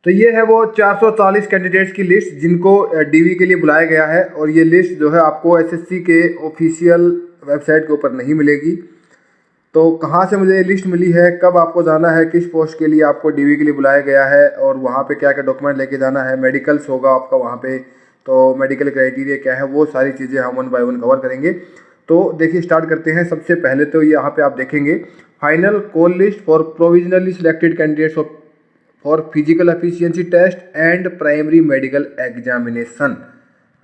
तो ये है वो 440 कैंडिडेट्स की लिस्ट जिनको डीवी के लिए बुलाया गया है, और ये लिस्ट जो है आपको एसएससी के ऑफिशियल वेबसाइट के ऊपर नहीं मिलेगी। तो कहाँ से मुझे ये लिस्ट मिली है, कब आपको जाना है, किस पोस्ट के लिए आपको डीवी के लिए बुलाया गया है, और वहाँ पे क्या क्या डॉक्यूमेंट लेके जाना है, मेडिकल्स होगा आपका वहाँ पे, तो मेडिकल क्राइटेरिया क्या है, वो सारी चीज़ें हम 1 बाय 1 कवर करेंगे। तो देखिए स्टार्ट करते हैं। सबसे पहले तो यहाँ पे आप देखेंगे final call list for provisionally selected candidates of for physical efficiency test and primary medical examination.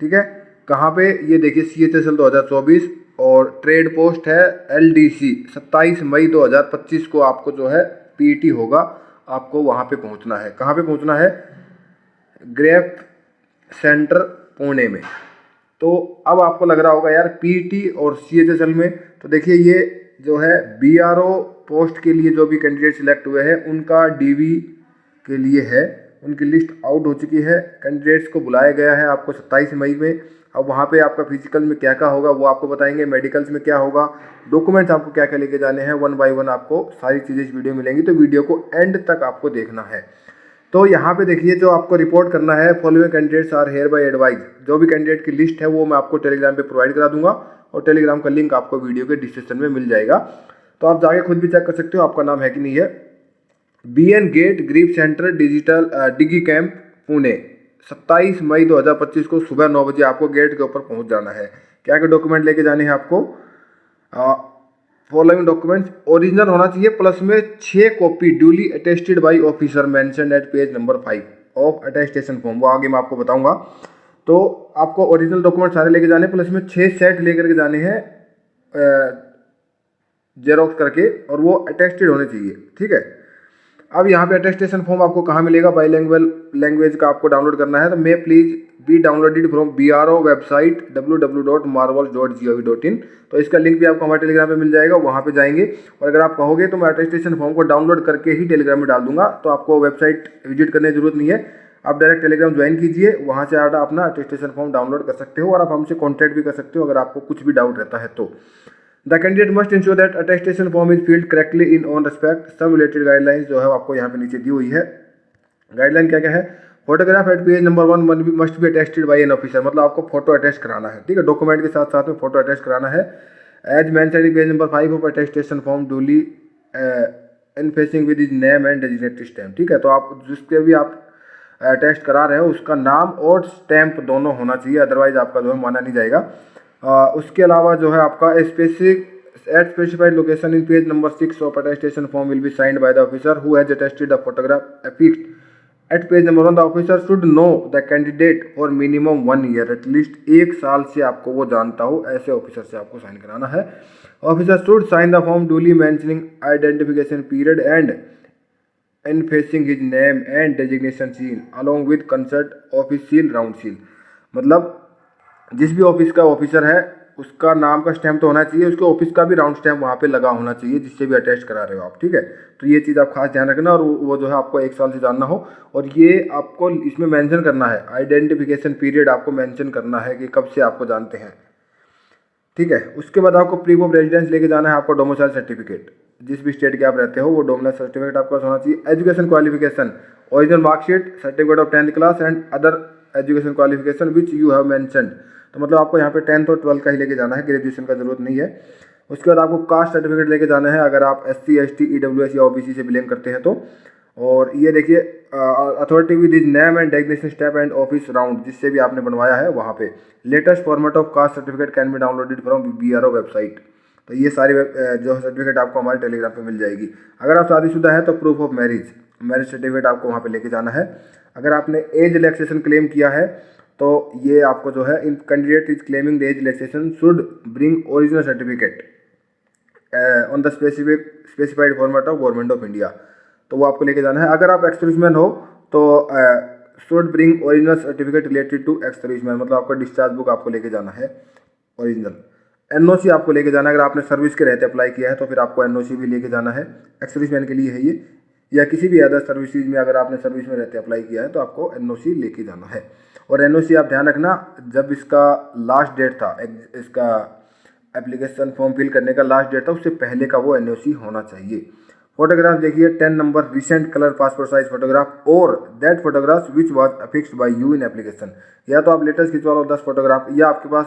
ठीक है, कहाँ पे, ये देखिए CHSL 2024 और ट्रेड पोस्ट है LDC। 27 मई 2025 को आपको जो है PET होगा, आपको वहाँ पे पहुँचना है। कहाँ पे पहुँचना है, ग्रेफ सेंटर पुणे में। तो अब आपको लग रहा होगा यार PET और CHSL में, तो देखिए ये जो है BRO पोस्ट के लिए जो भी कैंडिडेट सिलेक्ट हुए हैं उनका DV के लिए है, उनकी लिस्ट आउट हो चुकी है। कैंडिडेट्स को बुलाया गया है आपको 27 मई में। अब वहाँ पे आपका फिजिकल में क्या क्या होगा वो आपको बताएंगे, मेडिकल्स में क्या होगा, डॉक्यूमेंट्स आपको क्या क्या लेके जाने हैं, 1 बाय 1 आपको सारी चीज़ें इस वीडियो में मिलेंगी। तो वीडियो को एंड तक आपको देखना है। तो यहाँ पे देखिए जो आपको रिपोर्ट करना है, following candidates are hereby advise. जो भी कैंडिडेट की लिस्ट है वो मैं आपको टेलीग्राम पे प्रोवाइड करा दूंगा, और टेलीग्राम का लिंक आपको वीडियो के डिस्क्रिप्शन में मिल जाएगा। तो आप जाके खुद भी चेक कर सकते हो आपका नाम है कि नहीं है। BN gate GREF centre digital Dighi camp Pune, 27 मई 2025 को सुबह 9 बजे आपको गेट के ऊपर पहुंच जाना है। क्या क्या डॉक्यूमेंट लेके जाने हैं आपको, फॉलोइंग डॉक्यूमेंट्स ओरिजिनल होना चाहिए, प्लस में 6 copy duly attested by officer mentioned at page number 5 of attestation form, वो आगे मैं आपको बताऊंगा। तो आपको ओरिजिनल डॉक्यूमेंट सारे लेके जाने, प्लस में 6 सेट लेकर के जाने हैं जेरोक्स करके, और वो अटेस्टेड होने चाहिए। ठीक है, अब यहाँ पे अटेस्टेशन फॉर्म आपको कहाँ मिलेगा, बाइलिंगुअल लैंग्वेज का आपको डाउनलोड करना है। तो मे please be downloaded from BRO website www.marvels.gov.in। तो इसका लिंक भी आपको हमारे टेलीग्राम पे मिल जाएगा, वहाँ पे जाएंगे। और अगर आप कहोगे तो मैं अटेस्टेशन फॉर्म को डाउनलोड करके ही टेलीग्राम में डाल दूंगा, तो आपको वेबसाइट विजिट करने की जरूरत नहीं है। आप डायरेक्ट टेलीग्राम ज्वाइन कीजिए, वहाँ से आप अपना अटेस्टेशन फॉर्म डाउनलोड कर सकते हो, और आप हमसे कॉन्टैक्ट भी कर सकते हो अगर आपको कुछ भी डाउट रहता है तो। The candidate must ensure that attestation form is filled correctly in on respect सब रिलेटेड गाइडलाइंस जो है आपको यहाँ पे नीचे दी हुई है। गाइडलाइन क्या क्या है, photograph at page number 1 must be attested by an officer, मतलब आपको फोटो अटेस्ट कराना है। ठीक है, डॉक्यूमेंट के साथ साथ में फोटो अटेस्ट कराना है। As mentioned in page number 5 of attestation form duly enfacing with his name and designated stamp. ठीक है, तो आप जिसके भी आप टेस्ट करा रहे हो उसका नाम और स्टैम्प दोनों होना चाहिए, अदरवाइज आपका जो है माना नहीं जाएगा। उसके अलावा जो है आपका specified location in page number 6 of attestation form will be signed by the officer who has attested the photograph affixed at page number 1। The officer should know the candidate for minimum 1 year, at least 1 साल से आपको वो जानता हो, ऐसे officer से आपको sign कराना है। Officer should sign the form duly mentioning identification period and enfacing his name and designation seal along with concerned office seal round seal, मतलब जिस भी ऑफिस का ऑफिसर है उसका नाम का स्टैम्प तो होना चाहिए, उसके ऑफिस का भी राउंड स्टैम्प वहाँ पे लगा होना चाहिए जिससे भी अटेस्ट करा रहे हो आप। ठीक है, तो ये चीज़ आप खास ध्यान रखना, और वो जो है आपको 1 साल से जानना हो, और ये आपको इसमें मेंशन करना है, आइडेंटिफिकेशन पीरियड आपको मेंशन करना है कि कब से आपको जानते हैं। ठीक है, उसके बाद आपको प्रूफ ऑफ रेजिडेंस लेके जाना है, आपको डोमिसाइल सर्टिफिकेट, जिस भी स्टेट के आप रहते हो वो डोमिसाइल सर्टिफिकेट आपके पास होना चाहिए। Education qualification, original marksheet, certificate of 10th class and other education qualification which you have mentioned, तो मतलब आपको यहाँ पे 10th और 12th का ही लेके जाना है, ग्रेजुएशन का जरूरत नहीं है। उसके बाद आपको कास्ट सर्टिफिकेट लेके जाना है अगर आप SC ST EWS या OBC से बिलोंग करते हैं तो। और ये देखिए authority with his name and designation stamp and office round, जिससे भी आपने बनवाया है वहाँ पे। Latest format of caste certificate can be downloaded from BRO website. तो ये सारी जो सर्टिफिकेट आपको हमारे टेलीग्राम पे मिल जाएगी। अगर आप शादीशुदा है तो प्रूफ ऑफ मैरिज सर्टिफिकेट आपको वहाँ पे लेके जाना है। अगर आपने एज रिलैक्सेशन क्लेम किया है तो ये आपको जो है in candidate is claiming the age relaxation should bring original certificate on the specified format of government of India, तो वो आपको लेके जाना है। अगर आप एक्स-सर्विसमैन हो तो should bring original certificate related to ex-serviceman, मतलब आपका डिस्चार्ज बुक आपको लेके जाना है ओरिजिनल। NOC आपको लेके जाना है, अगर आपने सर्विस के रहते अप्लाई किया है तो फिर आपको NOC भी लेके जाना है, एक्स-सर्विसमैन के लिए है ये, या किसी भी अदर सर्विसेज में अगर आपने सर्विस में रहते अप्लाई किया है तो आपको NOC लेके जाना है। और NOC आप ध्यान रखना, जब इसका लास्ट डेट था, इसका एप्लीकेशन फॉर्म फिल करने का लास्ट डेट था, उससे पहले का वो NOC होना चाहिए। फोटोग्राफ देखिए 10 number recent colour passport size photograph और that photograph which was affixed by you in application. या तो आप लेटेस्ट खिंचवा लो 10 फोटोग्राफ, या आपके पास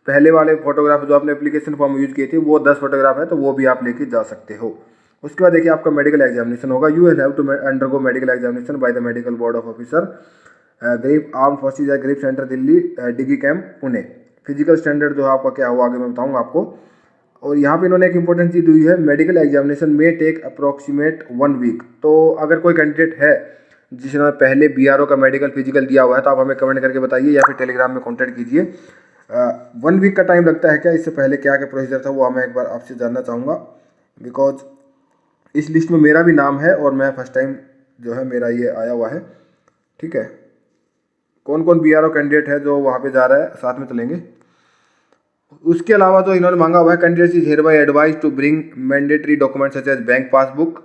पहले वाले फोटोग्राफ जो आपने एप्लीकेशन फॉर्म यूज किए थे वो 10 फोटोग्राफ है तो वो भी आप लेके जा सकते हो। उसके बाद देखिए आपका मेडिकल एग्जामिनेशन होगा। You have to undergo medical examination by the medical board of officer GREF arm forces या ग्रेप सेंटर दिल्ली डिग्री कैंप पुणे। फिजिकल स्टैंडर्ड जो है आपका क्या हुआ आगे मैं बताऊंगा आपको। और यहाँ पे इन्होंने एक इंपॉर्टेंट चीज़ दी है, मेडिकल एग्जामिनेशन में टेक अप्रोक्सीमेट 1 वीक। तो अगर कोई कैंडिडेट है जिसने पहले बीआरओ का मेडिकल फिजिकल दिया हुआ है तो आप हमें कमेंट करके बताइए या फिर टेलीग्राम में कॉन्टैक्ट कीजिए। 1 वीक का टाइम लगता है क्या, इससे पहले क्या क्या प्रोसीजर था वो मैं एक बार आपसे जानना चाहूँगा, बिकॉज इस लिस्ट में मेरा भी नाम है और मैं फर्स्ट टाइम जो है मेरा ये आया हुआ है। ठीक है, कौन कौन बीआरओ कैंडिडेट है जो वहाँ पे जा रहा है साथ में चलेंगे। उसके अलावा जो इन्होंने मांगा हुआ है, candidate is hereby advise to bring mandatory document such as bank passbook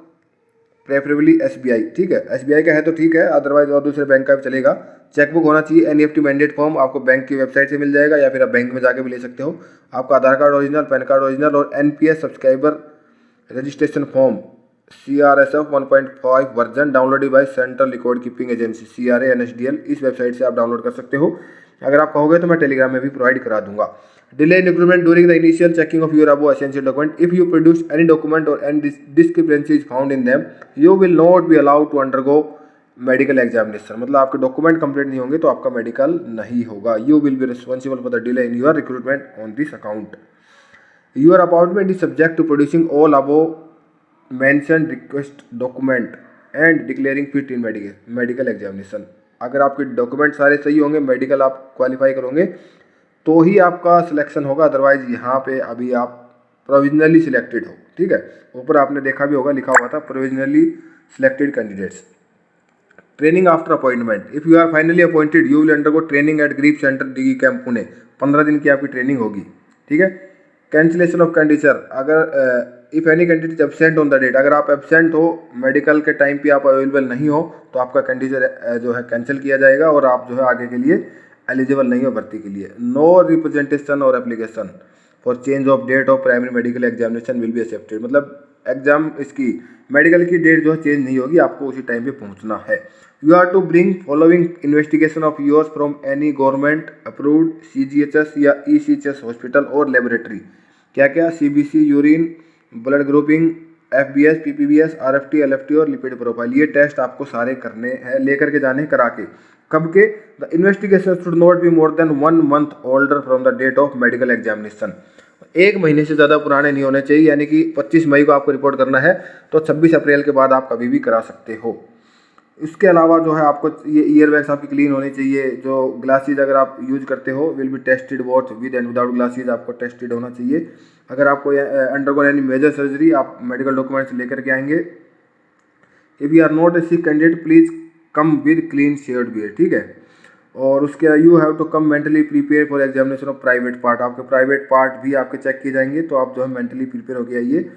preferably SBI. ठीक है, एसबीआई का है तो ठीक है, अदरवाइज और दूसरे बैंक का भी चलेगा। चेकबुक होना चाहिए। एनईएफटी मैंडेट फॉर्म आपको बैंक की वेबसाइट से मिल जाएगा या फिर आप बैंक में जाके भी ले सकते हो। आपका Aadhaar card original, PAN card original और NPS subscriber registration form CRSF 1.5 version downloaded by central record keeping agency CRA NSDL। इस वेबसाइट से आप डाउनलोड कर सकते हो। अगर आप कहोगे तो मैं टेलीग्राम में भी प्रोवाइड करा दूंगा। Delay in recruitment during the initial checking of your above essential document. If you produce any document और any discrepancies found in them you will not be allowed to undergo medical examination. मतलब आपके document complete नहीं होंगे तो आपका medical नहीं होगा। You will be responsible for the delay in your recruitment on this account. Your appointment is subject to producing all above mention request document and declaring fit in medical examination. अगर आपके document सारे सही होंगे, medical आप qualify करोगे तो ही आपका selection होगा, अदरवाइज यहाँ पे अभी आप प्रोविजनली सिलेक्टेड हो। ठीक है, ऊपर आपने देखा भी होगा लिखा हुआ था provisionally selected candidates. Training after appointment. If you are finally appointed you will undergo training at GREF centre डिग्री कैंप पुणे। 15 दिन की आपकी ट्रेनिंग होगी। ठीक है, कैंसिलेशन ऑफ कैंडिडेचर। अगर if any candidate absent on the date, अगर आप एब्सेंट हो मेडिकल के टाइम पे आप अवेलेबल नहीं हो तो आपका कैंडिडेचर जो है कैंसिल किया जाएगा और आप जो है आगे के लिए एलिजिबल नहीं हो भर्ती के लिए। नो रिप्रेजेंटेशन और application for change of date of primary medical examination will be accepted. मतलब एग्जाम इसकी मेडिकल की डेट जो है चेंज नहीं होगी, आपको उसी टाइम पे पहुंचना है। You are to bring following investigation of yours from any government approved CGHS या ECHS हॉस्पिटल और लेबोरेटरी। क्या क्या, CBC, urine blood grouping, FBS, PPBS, RFT, LFT और लिपिड प्रोफाइल। ये टेस्ट आपको सारे करने हैं, लेकर के जाने करा के। कब के, the investigation should not be more than 1 month older from the date of medical examination. 1 महीने से ज़्यादा पुराने नहीं होने चाहिए, यानी कि 25 मई को आपको रिपोर्ट करना है तो 26 अप्रैल के बाद आप कभी भी करा सकते हो। इसके अलावा जो है आपको ये ईयर बैग्स आपकी क्लीन होने चाहिए। जो ग्लासेज अगर आप यूज करते हो will be tested both with and without glasses, आपको टेस्टेड होना चाहिए। अगर आपको अंडरगो एनी मेजर सर्जरी आप मेडिकल डॉक्यूमेंट्स लेकर के आएंगे। If you are not a sick candidate please come with clean shaved beard. ठीक है, और उसके you have to come mentally prepare for examination of private part. आपके प्राइवेट पार्ट भी आपके चेक किए जाएंगे तो आप जो है मेंटली प्रिपेयर होकर आइए।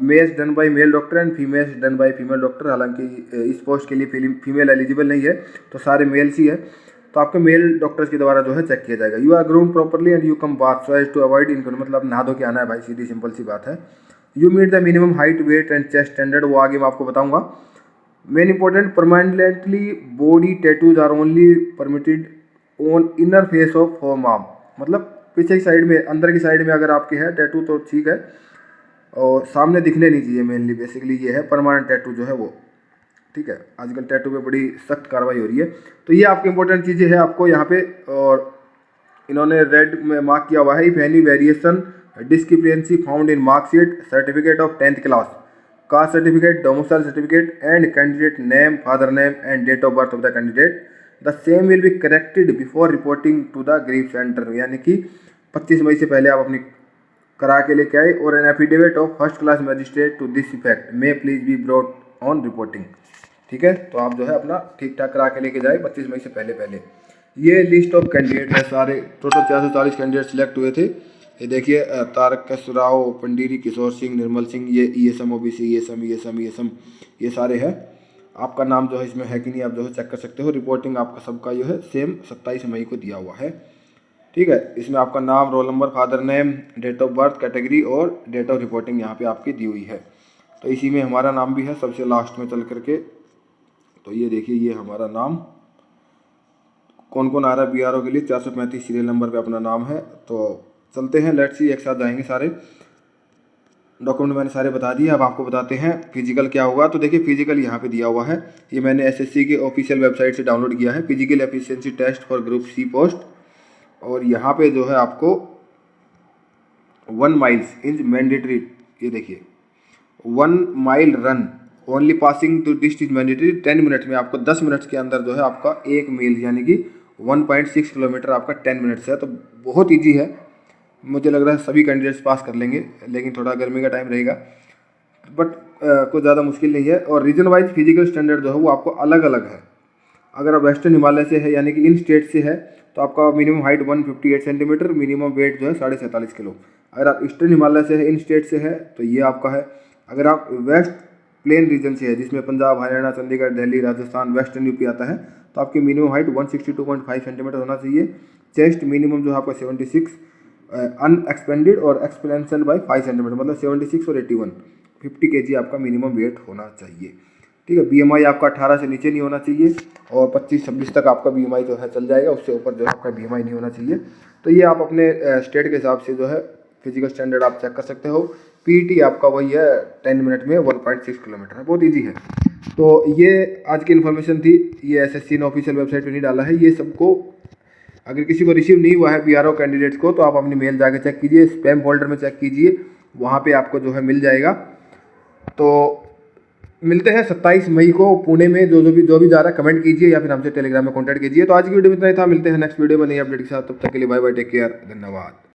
Males done by male doctor and females done by female doctor. हालांकि इस पोस्ट के लिए फीमेल एलिजिबल नहीं है तो सारे मेल्स ही है, तो आपके मेल डॉक्टर्स के द्वारा जो है चेक किया जाएगा। You are groom properly and you come bath so as to avoid income. मतलब नहा धो के आना है भाई, सीधी सिंपल सी बात है। You meet the minimum height weight and chest standard, वो आगे मैं आपको बताऊंगा। Main important, permanently body tattoos are only permitted on inner face of home arm. मतलब पीछे की साइड में, अंदर की साइड में अगर आपके है टैटू तो ठीक है, और सामने दिखने नहीं चाहिए। मेनली बेसिकली ये है परमानेंट टैटू जो है वो। ठीक है, आजकल टैटू पे बड़ी सख्त कार्रवाई हो रही है। तो ये आपकी इंपॉर्टेंट चीज़ें हैं आपको यहाँ पे, और इन्होंने रेड में मार्क किया हुआ है। If any variation discrepancy found in marksheet, certificate of 10th class, caste certificate, domicile certificate and candidate name, father name and date of birth of the candidate, the same will be corrected before reporting to the GREF centre. यानी कि 25 मई से पहले आप अपनी करा के लेके आए। और an affidavit of first class magistrate to this effect may please be brought on reporting. ठीक है, तो आप जो है अपना ठीक ठाक करा के लेके जाए 25 मई से पहले। ये लिस्ट ऑफ कैंडिडेट है सारे, टोटल 440 कैंडिडेट सिलेक्ट हुए थे। ये देखिए, तारक राव, पंडीरी, किशोर सिंह, निर्मल सिंह, ये ESM OBC, ESM ये सारे हैं। आपका नाम जो है इसमें है कि नहीं आप जो है चेक कर सकते हो। रिपोर्टिंग आपका सबका जो है सेम 27 मई को दिया हुआ है। ठीक है, इसमें आपका नाम, roll number, father name, date of birth, category और डेट ऑफ रिपोर्टिंग यहाँ पे आपकी दी हुई है। तो इसी में हमारा नाम भी है सबसे लास्ट में चल करके। तो ये देखिए, ये हमारा नाम कौन कौन आ रहा है BRO के लिए, 435 सीरियल नंबर पे अपना नाम है। तो चलते हैं, लेट्स सी, एक साथ जाएंगे। सारे डॉक्यूमेंट मैंने सारे बता दिए, अब आपको बताते हैं फिजिकल क्या होगा। तो देखिए फिजिकल यहाँ पे दिया हुआ है, ये मैंने SSC के ऑफिशियल वेबसाइट से डाउनलोड किया है, physical efficiency test for group C post. और यहाँ पे जो है आपको 1 माइल्स इज मैंडेटरी, ये देखिए 1 mile run only passing to this is mandatory 10 minute में। आपको 10 मिनट के अंदर जो है आपका 1 मील यानी कि 1.6 किलोमीटर आपका 10 मिनट्स है। तो बहुत ईजी है, मुझे लग रहा है सभी कैंडिडेट्स पास कर लेंगे, लेकिन थोड़ा गर्मी का टाइम रहेगा, बट कुछ ज़्यादा मुश्किल नहीं है। और रीजन वाइज फिजिकल स्टैंडर्ड जो है वो आपको अलग अलग है। अगर आप वेस्टर्न हिमालय से है यानी कि इन स्टेट से है तो आपका minimum height 158 centimetre, minimum weight जो है 47.5 किलो। अगर आप ईस्टर्न हिमालय से है, इन स्टेट से है, तो ये आपका है। अगर आप वेस्ट प्लेन रीजन से है, जिसमें पंजाब, हरियाणा, चंडीगढ़, दिल्ली, राजस्थान, वेस्टर्न यूपी आता है, तो आपकी मिनिमम हाइट 162.5 सेंटीमीटर होना चाहिए। चेस्ट मिनिमम जो है आपका 76, अनएक्सपेंडेड और एक्सपेंशन बाय 5 सेंटीमीटर, मतलब 76 और 81, 50 kg आपका मिनिमम वेट होना चाहिए। ठीक है, BMI आपका 18 से नीचे नहीं होना चाहिए, और 25-26 तक आपका BMI जो है चल जाएगा, उससे ऊपर जो है आपका BMI नहीं होना चाहिए। तो ये आप अपने स्टेट के हिसाब से जो है फिजिकल स्टैंडर्ड आप चेक कर सकते हो। PET आपका वही है 10 मिनट में 1.6 किलोमीटर है, बहुत ईजी है। तो ये आज की इन्फॉर्मेशन थी, ये SSC ने ऑफिशियल वेबसाइट पे नहीं डाला है। ये सबको अगर किसी को रिसीव नहीं हुआ है BRO कैंडिडेट्स को, तो आप अपनी मेल जाके चेक कीजिए, स्पैम फोल्डर में चेक कीजिए, वहाँ पे आपको जो है मिल जाएगा। तो मिलते हैं 27 मई को पुणे में। जो भी जा रहा है कमेंट कीजिए या फिर हमसे टेलीग्राम में कॉन्टैक्ट कीजिए। तो आज की वीडियो में इतना ही था, मिलते हैं नेक्स्ट वीडियो में नई अपडेट के साथ, तब तक के लिए बाय बाय, टेक केयर, धन्यवाद।